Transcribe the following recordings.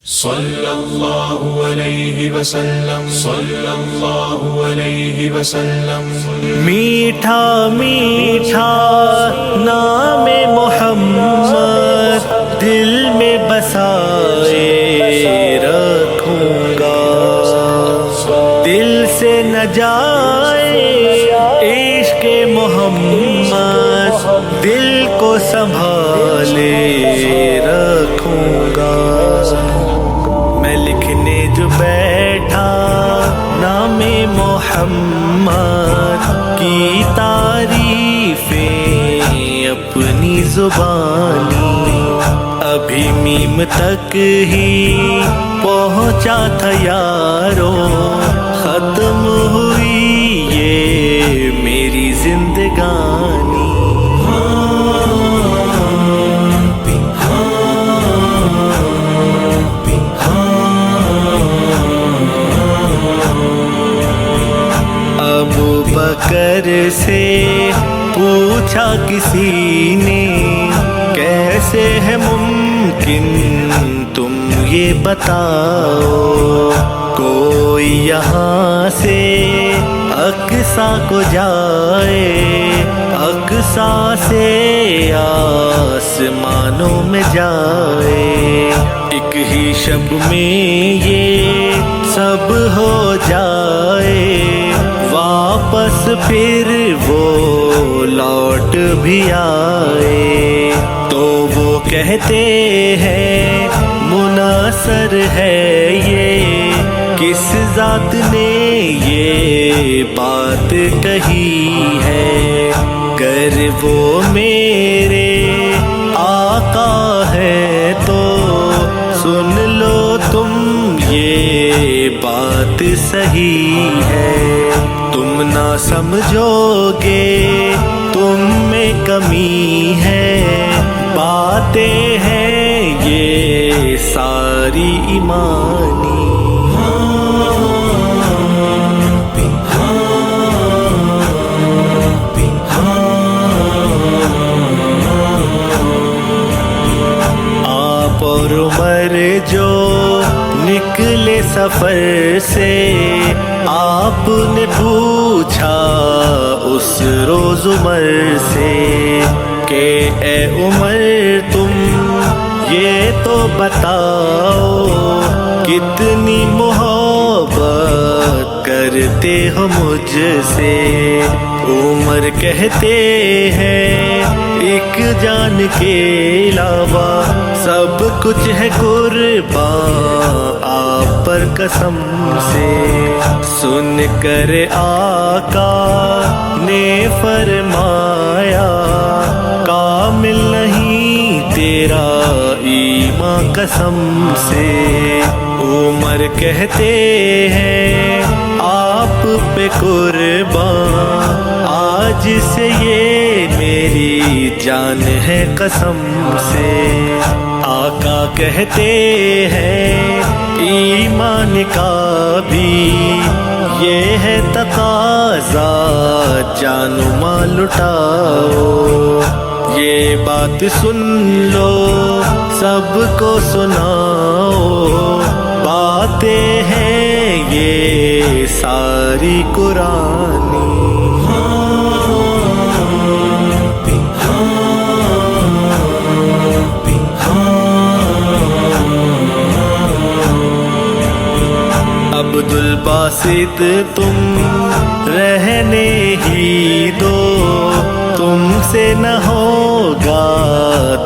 صلی اللہ علیہ وسلم، صلی اللہ علیہ وسلم۔ میٹھا میٹھا نام محمد دل میں بسائے رکھوں گا، دل سے نہ جائے عشق محمد، دل کو سنبھالے رکھوں گا۔ میں لکھنے جو بیٹھا نام محمد کی تعریفیں اپنی زبانی، ابھی میم تک ہی پہنچا تھا یارو، ختم ہوئی یہ میری زندگانی۔ ابو بکر سے پوچھا کسی نے، کیسے ہے ممکن تم یہ بتاؤ، کوئی یہاں سے اقصیٰ کو جائے، اقصیٰ سے آسمانوں میں جائے، ایک ہی شب میں یہ سب ہو جائے، واپس پھر وہ لوٹ بھی آئے، تو وہ کہتے ہیں منحصر ہے یہ کس ذات نے یہ بات کہی ہے، گر وہ میرے آقا ہے تو سن لو تم یہ بات صحیح ہے، تم نہ سمجھو گے تم میں کمی ہے، باتیں ہیں یہ ساری ایمانی۔ آپ اور عمر جو نکلے سفر سے، آپ نے پوچھا اس روز عمر سے کہ اے عمر تم یہ تو بتاؤ کتنی محبت کرتے ہو مجھ سے، عمر کہتے ہیں ایک جان کے علاوہ سب کچھ ہے قربان آپ پر قسم سے، سن کر آقا نے فرمایا کامل نہیں تیرا ایمان قسم سے، عمر کہتے ہیں آپ پہ قربان آج سے یہ میری جان ہے قسم سے، آقا کہتے ہیں ایمان کا بھی یہ ہے تقاضا جان و مال لٹاؤ، یہ بات سن لو سب کو سناؤ، باتیں ہیں یہ ساری قرآنی۔ عبد الباسط تم رہنے ہی دو، تم سے نہ ہوگا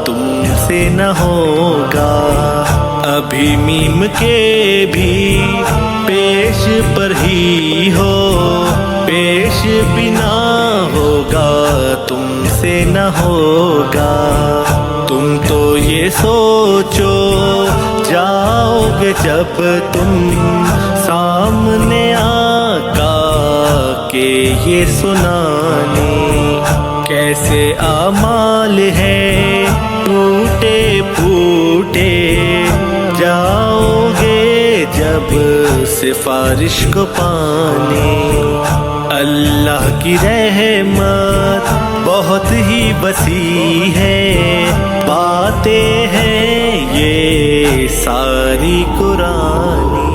تم سے نہ ہوگا، ابھی میم کے بھی پیش پر ہی ہو، پیش بھی نہ ہوگا تم سے نہ ہوگا، تم تو یہ سوچو جاؤ گے جب تم سامنے آقا کے یہ سنانے، کیسے اعمال ہیں ٹوٹے پھوٹے، جاؤ گے جب سفارش کو پانے، اللہ کی رحمت بہت ہی وسیع ہے، باتیں ہیں یہ ساری قرآنی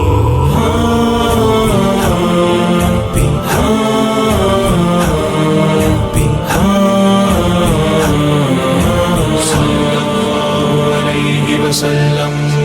علیہ وسلم